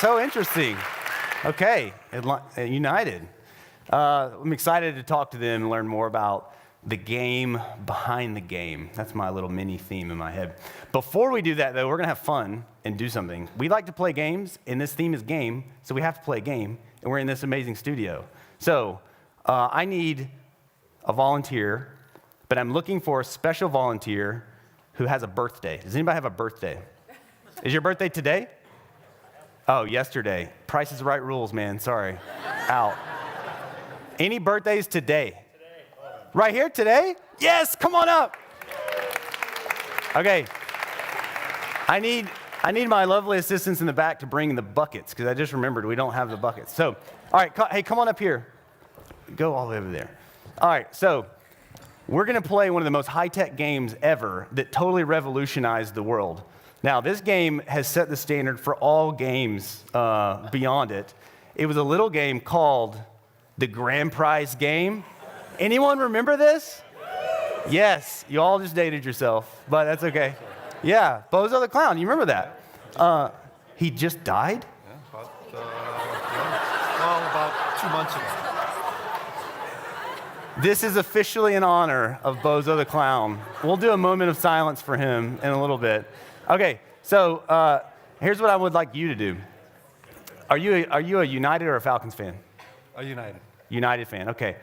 So interesting. Okay, United. I'm excited to talk to them and learn more about the game behind the game. That's my little mini theme in my head. Before we do that, though, we're going to have fun and do something. We like to play games, and this theme is game, so we have to play a game, and we're in this amazing studio. So I need a volunteer, but I'm looking for a special volunteer who has a birthday. Does anybody have a birthday? Is your birthday today? Oh, yesterday. Price is Right rules, man. Sorry. Out. Any birthdays today? Today. Right here today? Yes, come on up. Okay. I need my lovely assistants in the back to bring the buckets, because I just remembered we don't have the buckets. So, all right, hey, come on up here. Go all the way over there. All right, so we're going to play one of the most high-tech games ever that totally revolutionized the world. Now, this game has set the standard for all games beyond it. It was a little game called the Grand Prize Game. Anyone remember this? Yes, you all just dated yourself, but that's okay. Yeah, Bozo the Clown, you remember that? He just died? Yeah, about 2 months ago. This is officially in honor of Bozo the Clown. We'll do a moment of silence for him in a little bit. Okay, so here's what I would like you to do. Are you a United or a Falcons fan? A United. United fan, okay.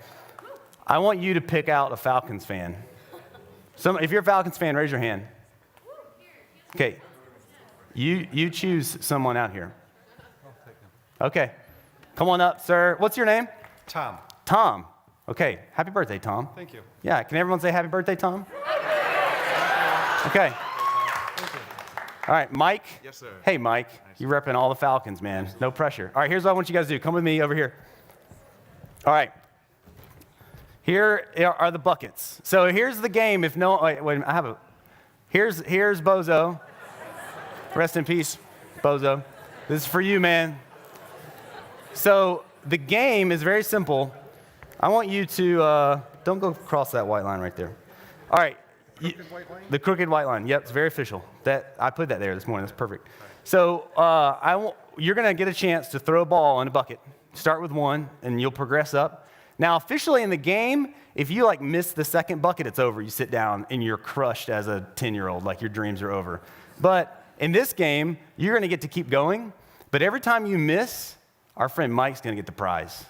I want you to pick out a Falcons fan. If you're a Falcons fan, raise your hand. Okay, you choose someone out here. Okay, come on up, sir. What's your name? Tom. Tom. Okay, happy birthday, Tom. Thank you. Yeah, can everyone say happy birthday, Tom? Okay. All right, Mike. Yes, sir. Hey, Mike. You're repping all the Falcons, man. No pressure. All right, here's what I want you guys to do. Come with me over here. All right. Here are the buckets. So here's the game. If no, wait, I have a. Here's Bozo. Rest in peace, Bozo. This is for you, man. So the game is very simple. I want you to don't go across that white line right there. All right. The crooked white line. Yep, it's very official. I put that there this morning. That's perfect. So you're going to get a chance to throw a ball in a bucket. Start with one, and you'll progress up. Now, officially in the game, if you miss the second bucket, it's over. You sit down, and you're crushed as a 10-year-old, like your dreams are over. But in this game, you're going to get to keep going. But every time you miss, our friend Mike's going to get the prize.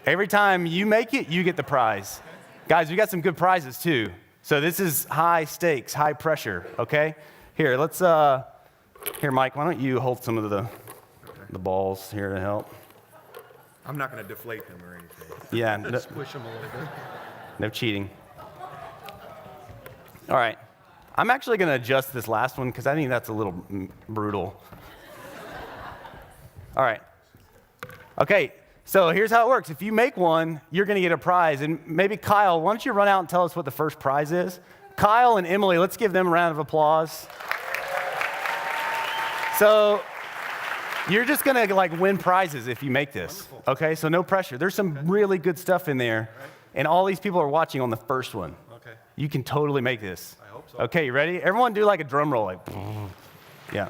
Every time you make it, you get the prize. Guys, we got some good prizes, too. So this is high stakes, high pressure, okay? Here, here, Mike, why don't you hold some of the balls here to help? I'm not going to deflate them or anything. Yeah. Squish them a little bit. No cheating. All right. I'm actually going to adjust this last one because I think that's a little brutal. All right. Okay. So here's how it works. If you make one, you're going to get a prize. And maybe Kyle, why don't you run out and tell us what the first prize is? Kyle and Emily, let's give them a round of applause. So you're just going to win prizes if you make this. Wonderful. Okay? So no pressure. There's some really good stuff in there. Right. And all these people are watching on the first one. Okay. You can totally make this. I hope so. Okay, you ready? Everyone do a drum roll. Yeah.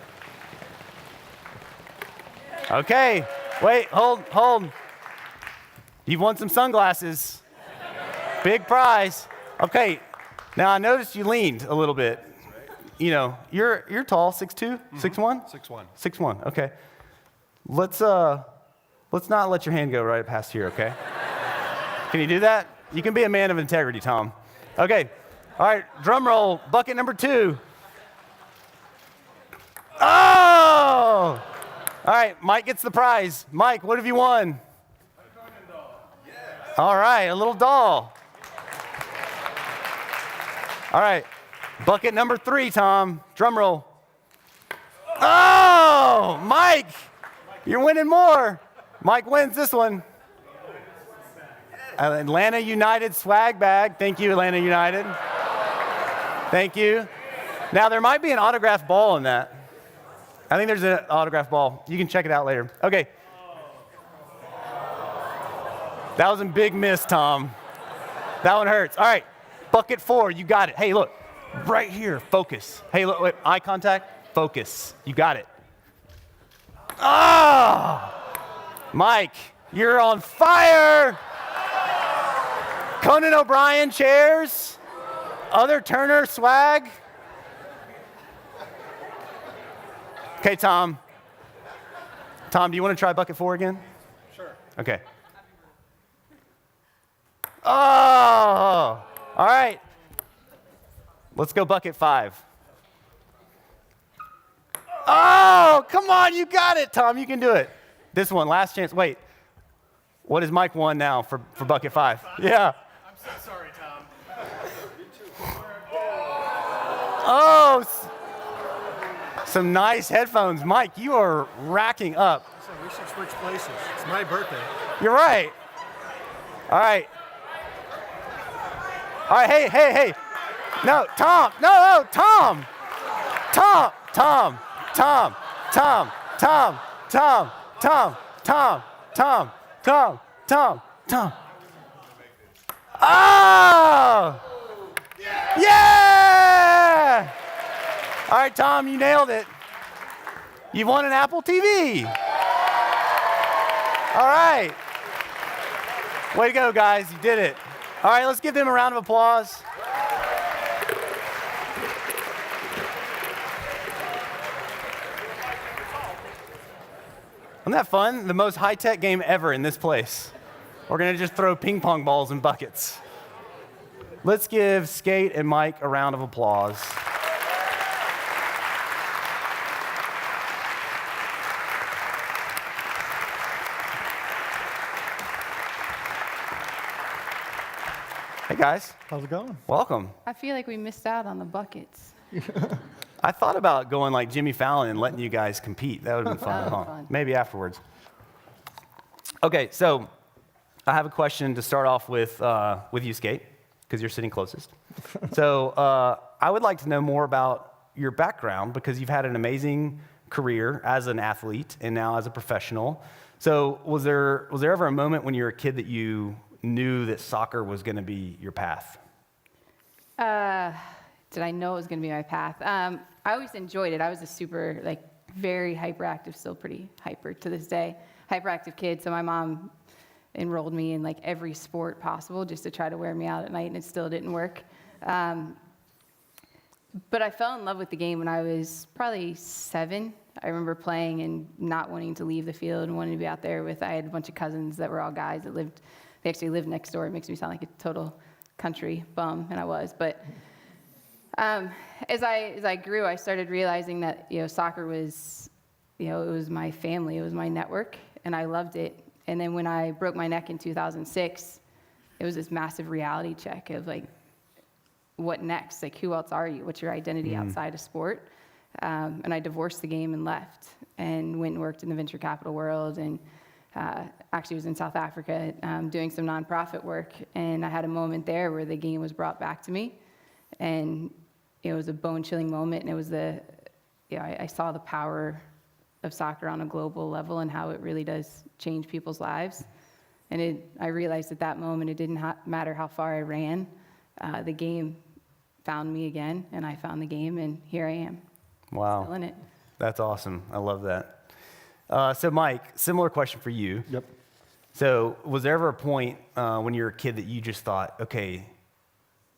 Okay. Wait, hold. You've won some sunglasses. Big prize. Okay. Now I noticed you leaned a little bit. You know, you're tall, 6'2", 6'1"? 6'1". 6'1", okay. Let's not let your hand go right past here, okay? Can you do that? You can be a man of integrity, Tom. Okay. All right, drum roll, bucket number 2. Oh! All right, Mike gets the prize. Mike, what have you won? All right, a little doll. All right, bucket number 3, Tom. Drum roll. Oh, Mike, you're winning more. Mike wins this one. Atlanta United swag bag. Thank you, Atlanta United. Thank you. Now, there might be an autographed ball in that. I think there's an autographed ball. You can check it out later. Okay. That was a big miss, Tom. That one hurts. All right. Bucket 4, you got it. Hey, look. Right here. Focus. Hey, look. Wait. Eye contact. Focus. You got it. Ah! Mike, you're on fire. Conan O'Brien chairs. Other Turner swag. Okay, Tom. Tom, do you want to try bucket 4 again? Sure. Okay. Oh! All right. Let's go bucket 5. Oh, come on, you got it, Tom. You can do it. This one, last chance. Wait. What is Mike won now for bucket 5? Yeah. I'm so sorry, Tom. Oh, some nice headphones. Mike, you are racking up. So we should switch places. It's my birthday. You're right. All right. All right, hey. No, Tom. No, Tom. Tom. Oh! Yeah! All right, Tom, you nailed it. You won an Apple TV. All right. Way to go, guys. You did it. All right, let's give them a round of applause. Wasn't that fun? The most high-tech game ever in this place. We're going to just throw ping pong balls in buckets. Let's give Skate and Mike a round of applause. Hey, guys. How's it going? Welcome. I feel like we missed out on the buckets. I thought about going like Jimmy Fallon and letting you guys compete. That would have been fun, That huh? would've been fun. Maybe afterwards. Okay, so I have a question to start off with you, Skate, because you're sitting closest. So I would like to know more about your background because you've had an amazing career as an athlete and now as a professional. So was there ever a moment when you were a kid that you knew that soccer was going to be your path? Did I know it was going to be my path? I always enjoyed it. I was a super, very hyperactive, still pretty hyper to this day, hyperactive kid. So my mom enrolled me in every sport possible just to try to wear me out at night, and it still didn't work. But I fell in love with the game when I was probably 7. I remember playing and not wanting to leave the field and wanting to be out there I had a bunch of cousins that were all guys that they actually lived next door. It makes me sound like a total country bum, and I was. But as I grew, I started realizing that soccer was, it was my family, it was my network, and I loved it. And then when I broke my neck in 2006, it was this massive reality check of what next? Who else are you? What's your identity outside of sport? And I divorced the game and left, and went and worked in the venture capital world, and actually was in South Africa doing some nonprofit work. And I had a moment there where the game was brought back to me, and it was a bone-chilling moment. And it was I saw the power of soccer on a global level and how it really does change people's lives. And I realized at that moment it didn't matter how far I ran. The game found me again, and I found the game, and here I am. Wow. Still in it. That's awesome. I love that. So, Mike, similar question for you. Yep. So, was there ever a point when you were a kid that you just thought, okay,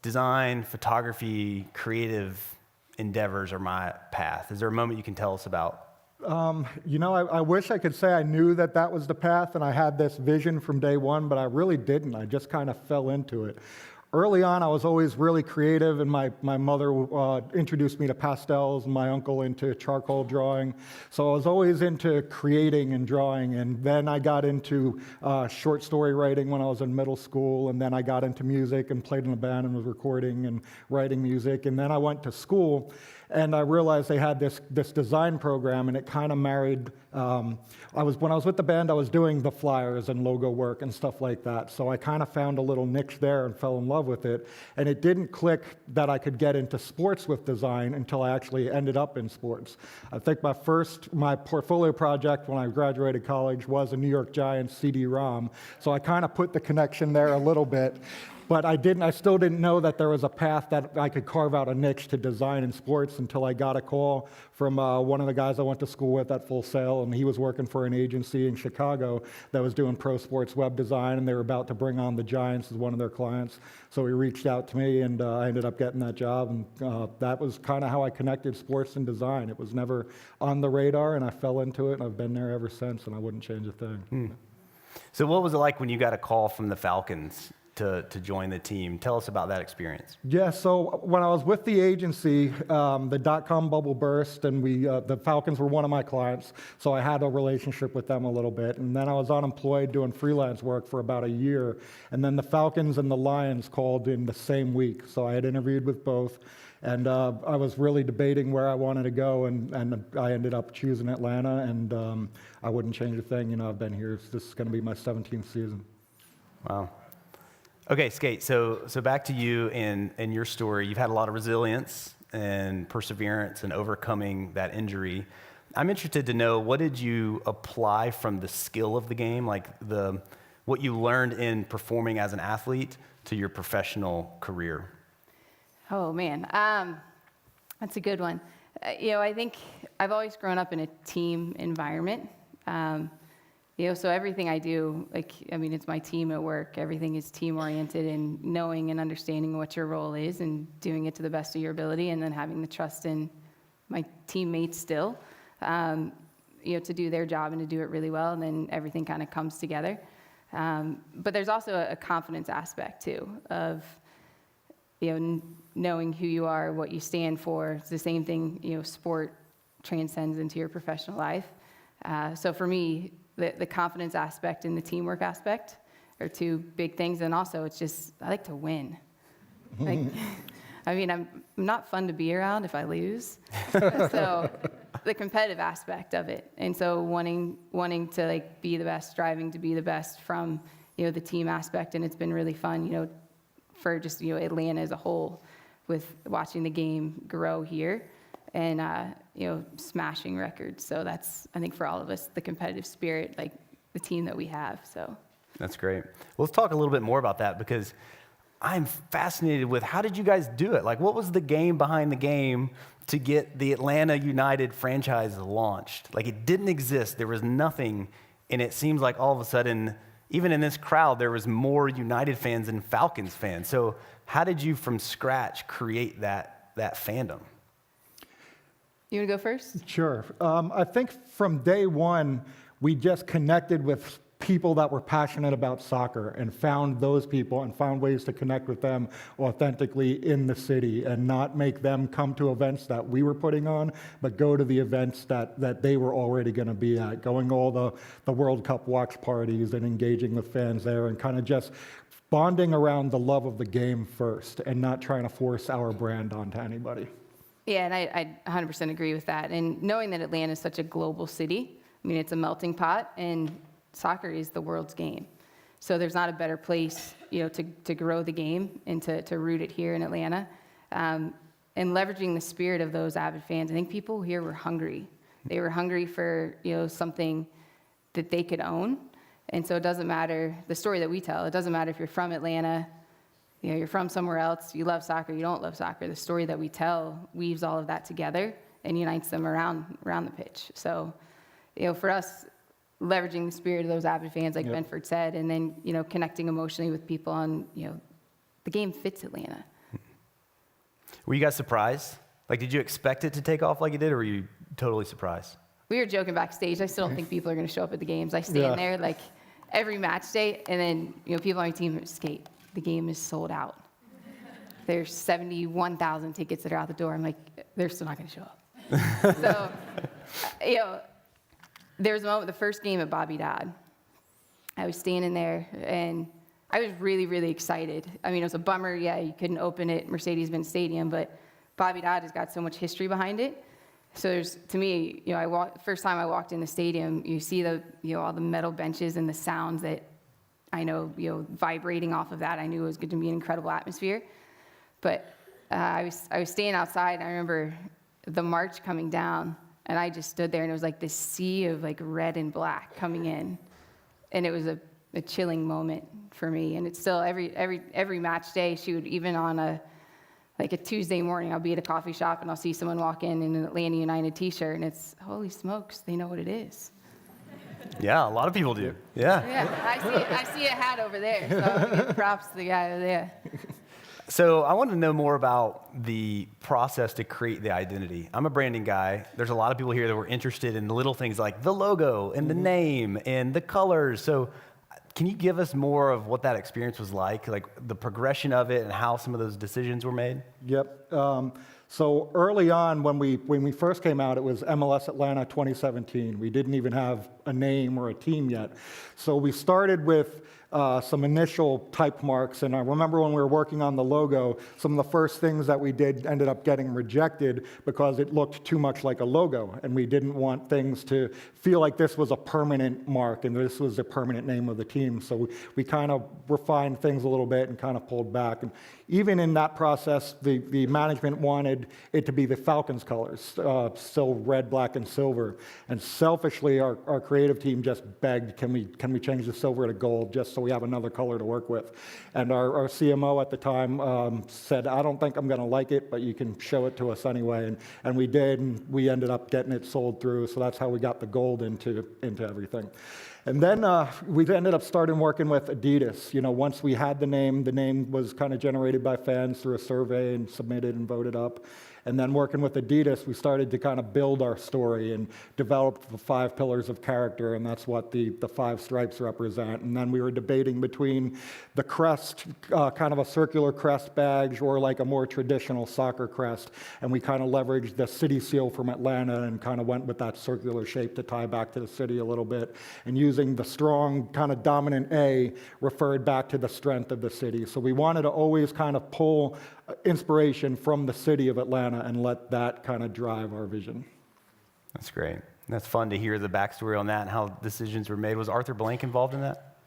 design, photography, creative endeavors are my path? Is there a moment you can tell us about? I wish I could say I knew that was the path and I had this vision from day one, but I really didn't. I just kind of fell into it. Early on, I was always really creative, and my mother introduced me to pastels, and my uncle into charcoal drawing. So I was always into creating and drawing, and then I got into short story writing when I was in middle school, and then I got into music and played in a band and was recording and writing music, and then I went to school. And I realized they had this design program, and it kind of married. When I was with the band, I was doing the flyers and logo work and stuff like that. So I kind of found a little niche there and fell in love with it. And it didn't click that I could get into sports with design until I actually ended up in sports. I think my portfolio project when I graduated college was a New York Giants CD-ROM. So I kind of put the connection there a little bit. But I still didn't know that there was a path that I could carve out a niche to design in sports until I got a call from one of the guys I went to school with at Full Sail, and he was working for an agency in Chicago that was doing pro sports web design, and they were about to bring on the Giants as one of their clients. So he reached out to me, and I ended up getting that job, and that was kind of how I connected sports and design. It was never on the radar, and I fell into it, and I've been there ever since, and I wouldn't change a thing. So what was it like when you got a call from the Falcons to join the team? Tell us about that experience. Yeah, so when I was with the agency, the dot-com bubble burst, and the Falcons were one of my clients, so I had a relationship with them a little bit. And then I was unemployed doing freelance work for about a year, and then the Falcons and the Lions called in the same week. So I had interviewed with both, and I was really debating where I wanted to go, and I ended up choosing Atlanta, and I wouldn't change a thing. I've been here. This is going to be my 17th season. Wow. Okay, Skate, so back to you and your story. You've had a lot of resilience and perseverance and overcoming that injury. I'm interested to know, what did you apply from the skill of the game, like what you learned in performing as an athlete, to your professional career? Oh, man. That's a good one. I think I've always grown up in a team environment. So everything I do, it's my team at work. Everything is team-oriented, and knowing and understanding what your role is and doing it to the best of your ability, and then having the trust in my teammates still, to do their job and to do it really well, and then everything kind of comes together. But there's also a confidence aspect, too, of knowing who you are, what you stand for. It's the same thing, sport transcends into your professional life. So for me, the confidence aspect and the teamwork aspect are two big things. And also, it's just, I like to win. I'm not fun to be around if I lose. So the competitive aspect of it. And so wanting to be the best, striving to be the best from, the team aspect. And it's been really fun, for just, Atlanta as a whole, with watching the game grow here and, smashing records. So that's, I think, for all of us, the competitive spirit, the team that we have. So that's great. Well, let's talk a little bit more about that, because I'm fascinated with, how did you guys do it? What was the game behind the game to get the Atlanta United franchise launched? It didn't exist. There was nothing. And it seems like all of a sudden, even in this crowd, there was more United fans than Falcons fans. So how did you, from scratch, create that fandom? You want to go first? Sure. I think from day one, we just connected with people that were passionate about soccer, and found those people and found ways to connect with them authentically in the city, and not make them come to events that we were putting on, but go to the events that they were already going to be at, going to all the World Cup watch parties and engaging with fans there, and kind of just bonding around the love of the game first, and not trying to force our brand onto anybody. Yeah, and I 100% agree with that. And knowing that Atlanta is such a global city, it's a melting pot, and soccer is the world's game. So there's not a better place, to grow the game and to root it here in Atlanta. And leveraging the spirit of those avid fans. I think people here were hungry. They were hungry for, something that they could own. And so it doesn't matter, the story that we tell, it doesn't matter if you're from Atlanta, you're from somewhere else, you love soccer, you don't love soccer. The story that we tell weaves all of that together and unites them around the pitch. So, for us, leveraging the spirit of those avid fans, like Yep. Benford said, and then, connecting emotionally with people on, the game fits Atlanta. Were you guys surprised? Did you expect it to take off like it did, or were you totally surprised? We were joking backstage. I still don't think people are going to show up at the games. I stand there every match day, and then people on my team skate. The game is sold out. There's 71,000 tickets that are out the door. I'm like, they're still not going to show up. So, there was a moment, the first game at Bobby Dodd. I was standing there, and I was really, really excited. It was a bummer. Yeah, you couldn't open it, Mercedes-Benz Stadium, but Bobby Dodd has got so much history behind it. So there's, to me, first time I walked in the stadium, you see all the metal benches and the sounds that I know, vibrating off of that. I knew it was going to be an incredible atmosphere. But I was staying outside, and I remember the march coming down, and I just stood there, and it was like this sea of like red and black coming in, and it was a chilling moment for me. And it's still every match day, shoot, even on a Tuesday morning, I'll be at a coffee shop and I'll see someone walk in an Atlanta United t-shirt, and it's, holy smokes, they know what it is. Yeah, a lot of people do. Yeah. Yeah, I see a hat over there, so I'm gonna give props to the guy over there. So I want to know more about the process to create the identity. I'm a branding guy. There's a lot of people here that were interested in little things like the logo and the name and the colors. So can you give us more of what that experience was like the progression of it and how some of those decisions were made? Yep. So early on, when we first came out, it was MLS Atlanta 2017. We didn't even have a name or a team yet. So we started with some initial type marks, and I remember when we were working on the logo, some of the first things that we did ended up getting rejected because it looked too much like a logo, and we didn't want things to feel like this was a permanent mark and this was the permanent name of the team. So we kind of refined things a little bit and kind of pulled back. And even in that process, the management wanted it to be the Falcons colors, still red, black, and silver. And selfishly, our creative team just begged, can we change the silver to gold just so we have another color to work with? And our CMO at the time said, I don't think I'm going to like it, but you can show it to us anyway. And we did, and we ended up getting it sold through. So that's how we got the gold into everything. And then we ended up starting working with Adidas. Once we had the name was kind of generated by fans through a survey and submitted and voted up. And then working with Adidas, we started to kind of build our story and develop the 5 pillars of character, and that's what the 5 stripes represent. And then we were debating between the crest, kind of a circular crest badge, or like a more traditional soccer crest. And we kind of leveraged the city seal from Atlanta and kind of went with that circular shape to tie back to the city a little bit. And using the strong, kind of dominant A referred back to the strength of the city. So we wanted to always kind of pull inspiration from the city of Atlanta and let that kind of drive our vision. That's great. That's fun to hear the backstory on that and how decisions were made. Was Arthur Blank involved in that?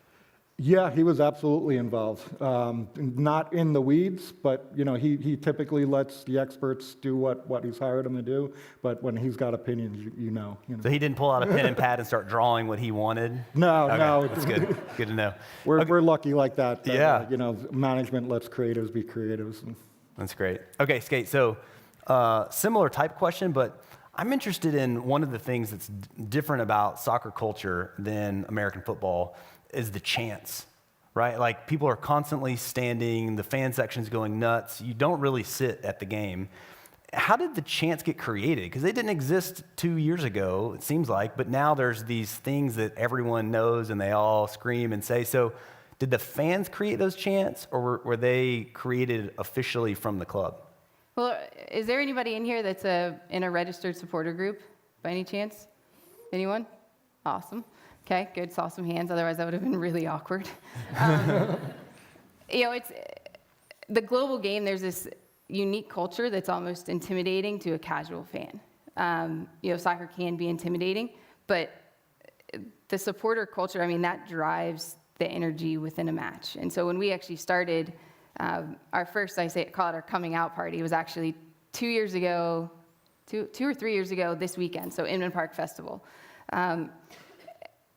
Yeah, he was absolutely involved. Not in the weeds, but he typically lets the experts do what he's hired them to do. But when he's got opinions, you know. So he didn't pull out a pen and pad and start drawing what he wanted? No, okay, no. That's good. Good to know. We're lucky like that. Yeah. Management lets creatives be creatives. That's great. Okay, Skate. So similar type question, but I'm interested in one of the things that's different about soccer culture than American football is the chants, right? Like people are constantly standing, the fan section's going nuts. You don't really sit at the game. How did the chants get created? Because they didn't exist 2 years ago, it seems like, but now there's these things that everyone knows and they all scream and say. So did the fans create those chants, or were they created officially from the club? Well, is there anybody in here that's in a registered supporter group by any chance? Anyone? Awesome. Okay, good. Saw some hands. Otherwise, that would have been really awkward. It's the global game. There's this unique culture that's almost intimidating to a casual fan. Soccer can be intimidating, but the supporter culture, that drives the energy within a match. And so when we actually started, our first, call it our coming out party, was actually 2 years ago, two or 3 years ago this weekend, so Inman Park Festival.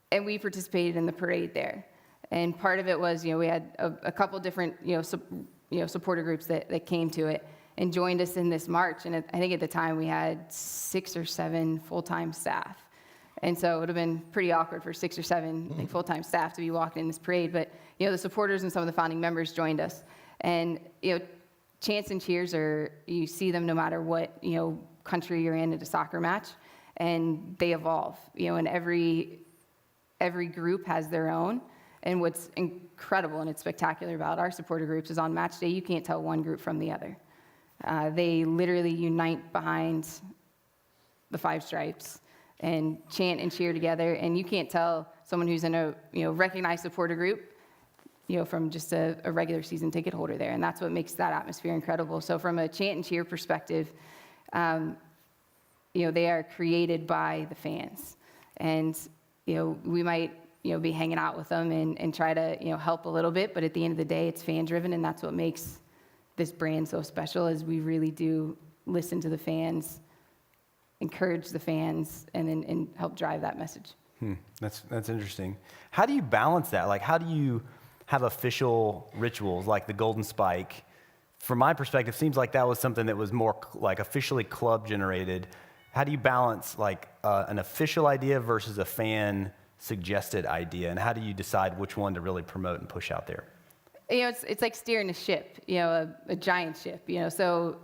And we participated in the parade there. And part of it was, we had a couple different, supporter groups that came to it and joined us in this march. And I think at the time we had 6 or 7 full-time staff. And so it would have been pretty awkward for 6 or 7 full-time staff to be walking in this parade. But, the supporters and some of the founding members joined us. And, chants and cheers you see them no matter what, country you're in at a soccer match. And they evolve, and every group has their own. And what's incredible and it's spectacular about our supporter groups is on match day, you can't tell one group from the other. They literally unite behind the 5 stripes and chant and cheer together. And you can't tell someone who's in a recognized supporter group from just a regular season ticket holder there. And that's what makes that atmosphere incredible. So from a chant and cheer perspective, they are created by the fans. And, we might, be hanging out with them and try to, help a little bit. But at the end of the day, it's fan driven. And that's what makes this brand so special, is we really do listen to the fans, encourage the fans, and help drive that message. That's interesting. How do you balance that? Like, how do you have official rituals like the Golden Spike? From my perspective, seems like that was something that was more like officially club generated. How do you balance like an official idea versus a fan suggested idea, and how do you decide which one to really promote and push out there? It's like steering a ship, a giant ship. So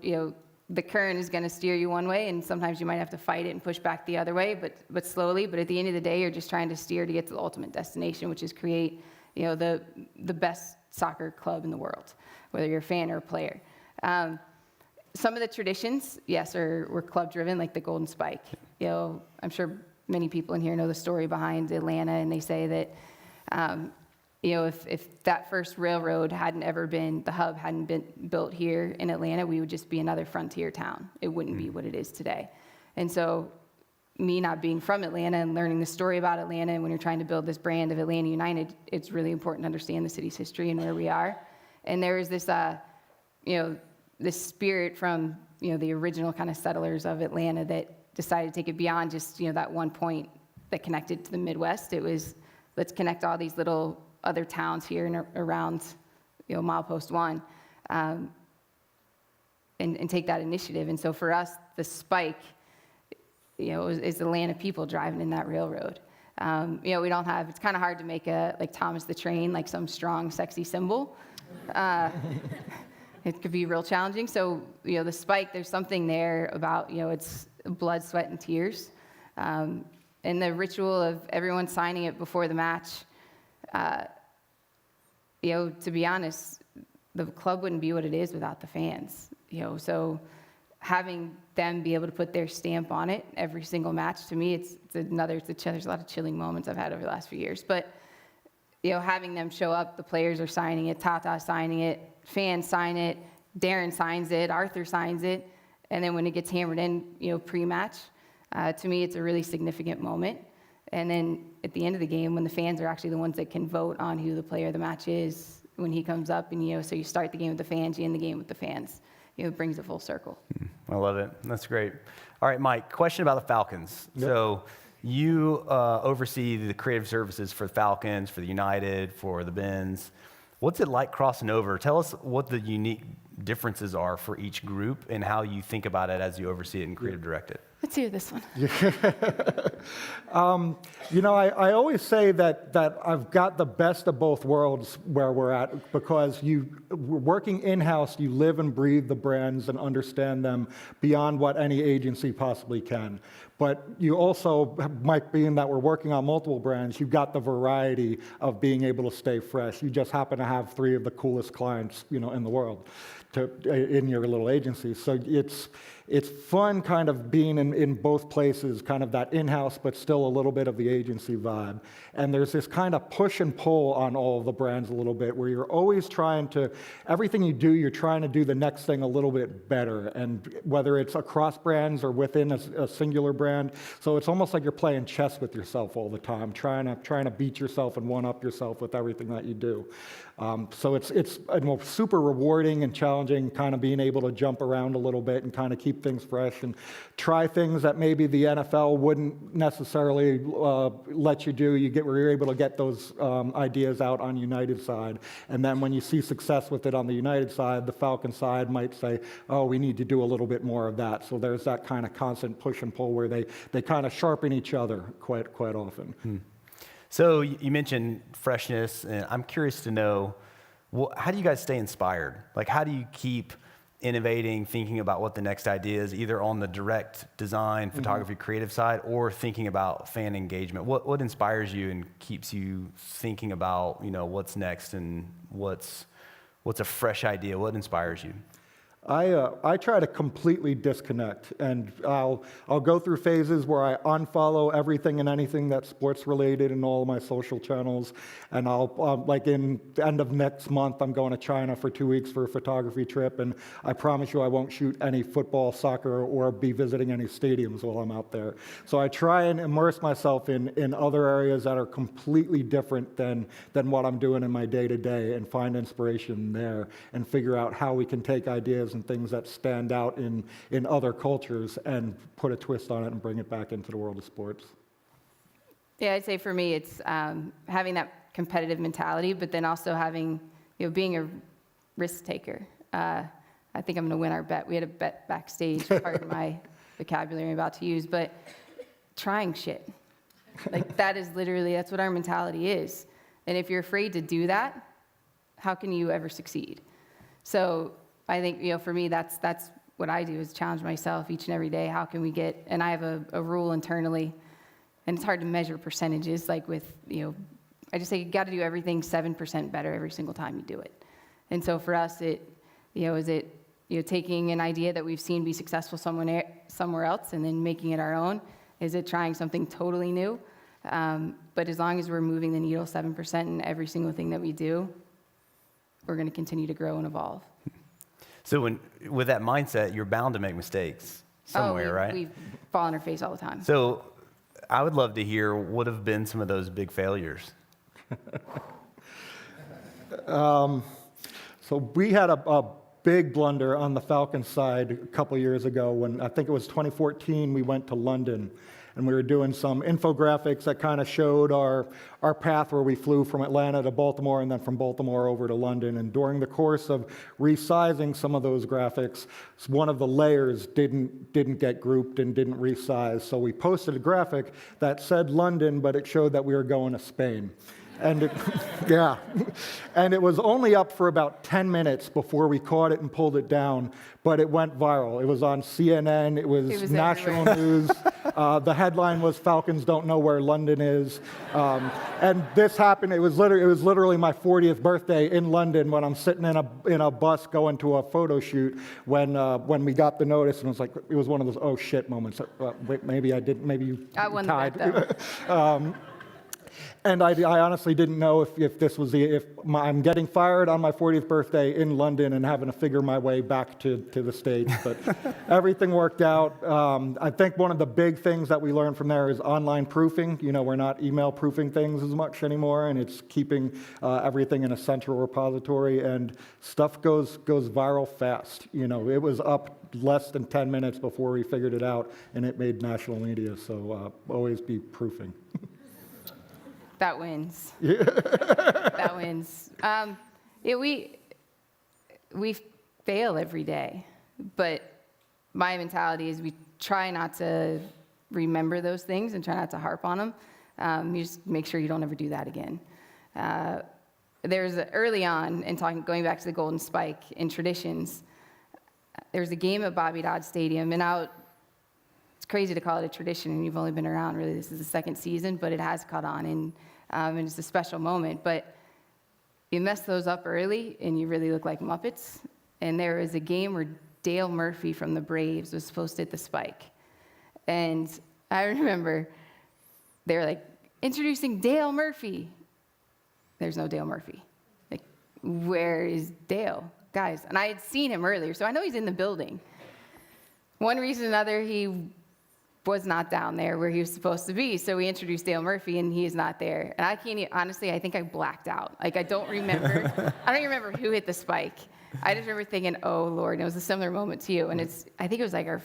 the current is going to steer you one way, and sometimes you might have to fight it and push back the other way, but slowly. But at the end of the day, you're just trying to steer to get to the ultimate destination, which is create the best soccer club in the world, whether you're a fan or a player. Some of the traditions, yes, were club driven, like the Golden Spike. I'm sure many people in here know the story behind Atlanta, and they say that if that first railroad the hub hadn't been built here in Atlanta, we would just be another frontier town. It wouldn't be what it is today. And so me not being from Atlanta and learning the story about Atlanta, and when you're trying to build this brand of Atlanta United, it's really important to understand the city's history and where we are. And there is this, this spirit from, the original kind of settlers of Atlanta that decided to take it beyond just, that one point that connected to the Midwest. It was, let's connect all these little other towns here and around, milepost 1, and take that initiative. And so for us, the Spike, is Atlanta people driving in that railroad. We don't have, it's kind of hard to make like Thomas the Train, like some strong, sexy symbol. It could be real challenging. So, the Spike, there's something there about, it's blood, sweat, and tears. And the ritual of everyone signing it before the match, to be honest, the club wouldn't be what it is without the fans. So having them be able to put their stamp on it every single match, to me, there's a lot of chilling moments I've had over the last few years. But, having them show up, the players are signing it, Tata signing it, fans sign it, Darren signs it, Arthur signs it, and then when it gets hammered in, pre-match, to me, it's a really significant moment. And then at the end of the game, when the fans are actually the ones that can vote on who the player of the match is, when he comes up, and so you start the game with the fans, you end the game with the fans. It brings it full circle. I love it. That's great. All right, Mike, question about the Falcons. Yep. So you oversee the creative services for the Falcons, for the United, for the Benz. What's it like crossing over? Tell us what the unique differences are for each group and how you think about it as you oversee it and creative direct it. Let's hear this one. I always say that I've got the best of both worlds where we're at, because working in-house, you live and breathe the brands and understand them beyond what any agency possibly can. But you also, Mike, being that we're working on multiple brands, you've got the variety of being able to stay fresh. You just happen to have 3 of the coolest clients, in the world in your little agency. So it's fun kind of being in both places, kind of that in-house, but still a little bit of the agency vibe. And there's this kind of push and pull on all of the brands a little bit, where you're always everything you do, you're trying to do the next thing a little bit better. And whether it's across brands or within a singular brand. So it's almost like you're playing chess with yourself all the time, trying to beat yourself and one-up yourself with everything that you do. So it's super rewarding and challenging, kind of being able to jump around a little bit and kind of keep things fresh and try things that maybe the NFL wouldn't necessarily let you do. Where you're able to get those ideas out on United side, and then when you see success with it on the United side, the Falcon side might say, "Oh, we need to do a little bit more of that." So there's that kind of constant push and pull where they kind of sharpen each other quite often. So you mentioned freshness, and I'm curious to know, how do you guys stay inspired? Like, how do you keep innovating, thinking about what the next idea is, either on the direct design, photography, creative side, or thinking about fan engagement? What inspires you and keeps you thinking about, what's next and what's a fresh idea? What inspires you? I try to completely disconnect, and I'll go through phases where I unfollow everything and anything that's sports related in all of my social channels, and I'll like in the end of next month I'm going to China for 2 weeks for a photography trip, and I promise you I won't shoot any football, soccer, or be visiting any stadiums while I'm out there. So I try and immerse myself in other areas that are completely different than what I'm doing in my day-to-day, and find inspiration there and figure out how we can take ideas and things that stand out in other cultures and put a twist on it and bring it back into the world of sports. Yeah, I'd say for me, it's having that competitive mentality, but then also having, being a risk taker. I think I'm going to win our bet. We had a bet backstage, part of my vocabulary I'm about to use, but trying shit. Like that is literally, that's what our mentality is. And if you're afraid to do that, how can you ever succeed? So I think, for me, that's what I do, is challenge myself each and every day. How can we get, and I have a rule internally, and it's hard to measure percentages, like with, I just say you got to do everything 7% better every single time you do it. And so for us, is it taking an idea that we've seen be successful somewhere else and then making it our own? Is it trying something totally new? But as long as we're moving the needle 7% in every single thing that we do, we're going to continue to grow and evolve. So with that mindset, you're bound to make mistakes somewhere, right? We fall on our face all the time. So I would love to hear what have been some of those big failures. So we had a big blunder on the Falcons side a couple years ago when, I think it was 2014, we went to London. And we were doing some infographics that kind of showed our path where we flew from Atlanta to Baltimore and then from Baltimore over to London. And during the course of resizing some of those graphics, one of the layers didn't get grouped and didn't resize. So we posted a graphic that said London, but it showed that we were going to Spain. And yeah, and it was only up for about 10 minutes before we caught it and pulled it down, but it went viral. It was on CNN, it was national news. The headline was "Falcons don't know where London is," and this happened. It was literally my 40th birthday in London when I'm sitting in a bus going to a photo shoot when we got the notice, and it was one of those oh shit moments. Wait, maybe you I won tied. the bet, though. And I honestly didn't know if this was I'm getting fired on my 40th birthday in London and having to figure my way back to the States. But everything worked out. I think one of the big things that we learned from there is online proofing. We're not email proofing things as much anymore, and it's keeping everything in a central repository. And stuff goes viral fast. It was up less than 10 minutes before we figured it out, and it made national media. So always be proofing. That wins. That wins. We fail every day, but my mentality is we try not to remember those things and try not to harp on them. You just make sure you don't ever do that again. There's early on, and going back to the Golden Spike in traditions, there was a game at Bobby Dodd Stadium, and it's crazy to call it a tradition, and you've only been around, really, this is the second season, but it has caught on, and it's a special moment. But you mess those up early, and you really look like Muppets. And there was a game where Dale Murphy from the Braves was supposed to hit the spike. And I remember they were like, introducing Dale Murphy. There's no Dale Murphy. Like, where is Dale? Guys, and I had seen him earlier, so I know he's in the building. One reason or another, he was not down there where he was supposed to be. So we introduced Dale Murphy, and he is not there. And I can't, honestly, I think I blacked out. Like, I don't remember who hit the spike. I just remember thinking, oh, Lord. And it was a similar moment to you. And I think it was like our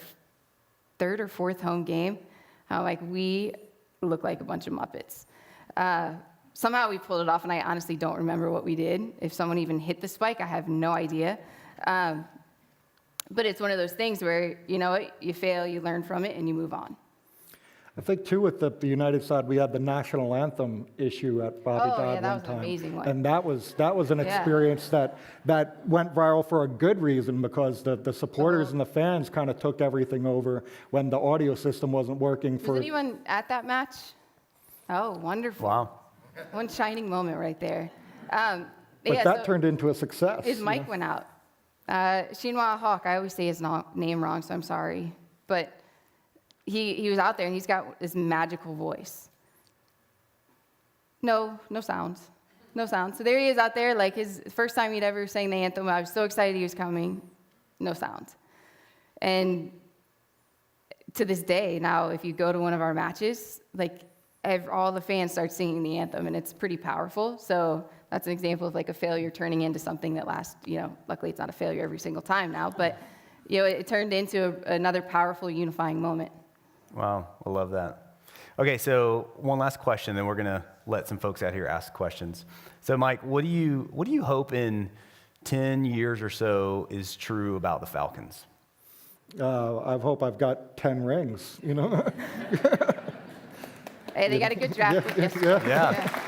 third or fourth home game. We look like a bunch of Muppets. Somehow we pulled it off, and I honestly don't remember what we did. If someone even hit the spike, I have no idea. But it's one of those things where, you fail, you learn from it, and you move on. I think, too, with the United side, we had the national anthem issue at Bobby Dodd one time. Oh, yeah, that was an amazing one. And that was an experience that went viral for a good reason, because the supporters and the fans kind of took everything over when the audio system wasn't working. Was anyone at that match? Oh, wonderful. Wow. One shining moment right there. But that turned into a success. His mic went out. Shinhwa Hawk, I always say his name wrong, so I'm sorry. But he was out there, and he's got this magical voice. No sounds. No sounds. So there he is out there, like his first time he'd ever sang the anthem. I was so excited he was coming. No sounds. And to this day, now, if you go to one of our matches, like all the fans start singing the anthem, and it's pretty powerful. So that's an example of like a failure turning into something that lasts, luckily it's not a failure every single time now, but it turned into another powerful unifying moment. Wow, I love that. Okay, so one last question, then we're gonna let some folks out here ask questions. So Mike, what do you hope in 10 years or so is true about the Falcons? I hope I've got 10 rings, Hey, they got a good draft pick yesterday. Yeah.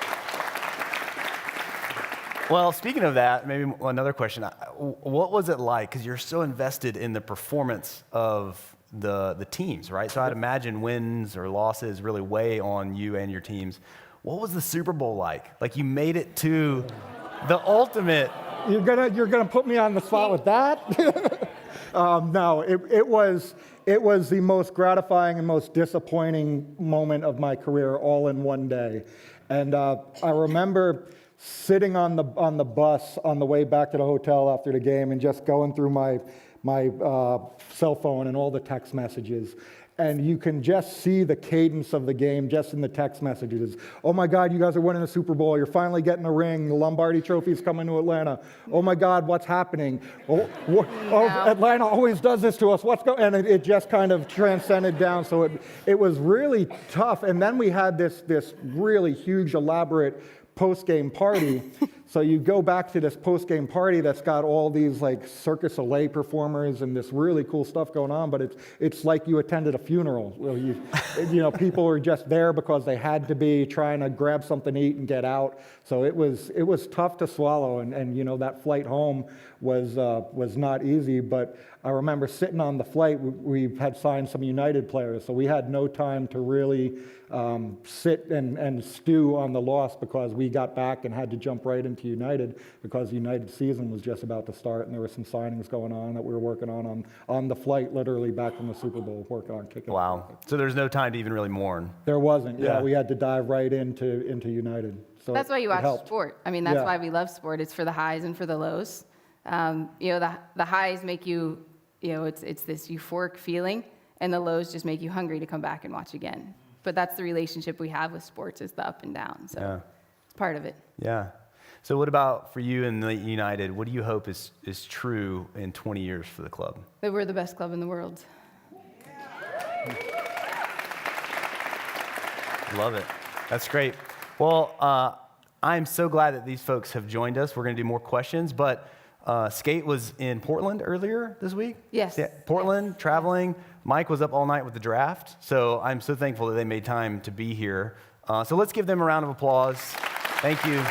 Well, speaking of that, maybe another question. What was it like? Because you're so invested in the performance of the teams, right? So I'd imagine wins or losses really weigh on you and your teams. What was the Super Bowl like? Like you made it to the ultimate. You're gonna put me on the spot with that? No, it was the most gratifying and most disappointing moment of my career, all in one day. And I remember sitting on the bus on the way back to the hotel after the game and just going through my cell phone and all the text messages. And you can just see the cadence of the game just in the text messages. Oh my God, you guys are winning the Super Bowl. You're finally getting a ring. The Lombardi Trophy's coming to Atlanta. Oh my God, what's happening? Oh, Atlanta always does this to us. What's going? And it just kind of transcended down. So it was really tough. And then we had this really huge, elaborate post-game party. So you go back to this post-game party that's got all these like Circus Soleil performers and this really cool stuff going on, but it's like you attended a funeral. People were just there because they had to be, trying to grab something to eat and get out. So it was tough to swallow, and that flight home was not easy. But I remember sitting on the flight, we had signed some United players, so we had no time to really sit and stew on the loss because we got back and had to jump right into United because United's season was just about to start, and there were some signings going on that we were working on the flight, literally back from the Super Bowl, working on kicking. Wow. So there's no time to even really mourn. There wasn't. Yeah. We had to dive right into United. So that's why you watch helped. sport. I mean, that's why we love sport. It's for the highs and for the lows. The highs make you, it's this euphoric feeling, and the lows just make you hungry to come back and watch again. But that's the relationship we have with sports, is the up and down. So it's part of it. Yeah. So what about for you and the United? What do you hope is true in 20 years for the club? That we're the best club in the world. Love it. That's great. Well, I'm so glad that these folks have joined us. We're going to do more questions, but Skate was in Portland earlier this week. Yes. Yeah, Portland, traveling. Mike was up all night with the draft, so I'm so thankful that they made time to be here. So let's give them a round of applause. Thank you.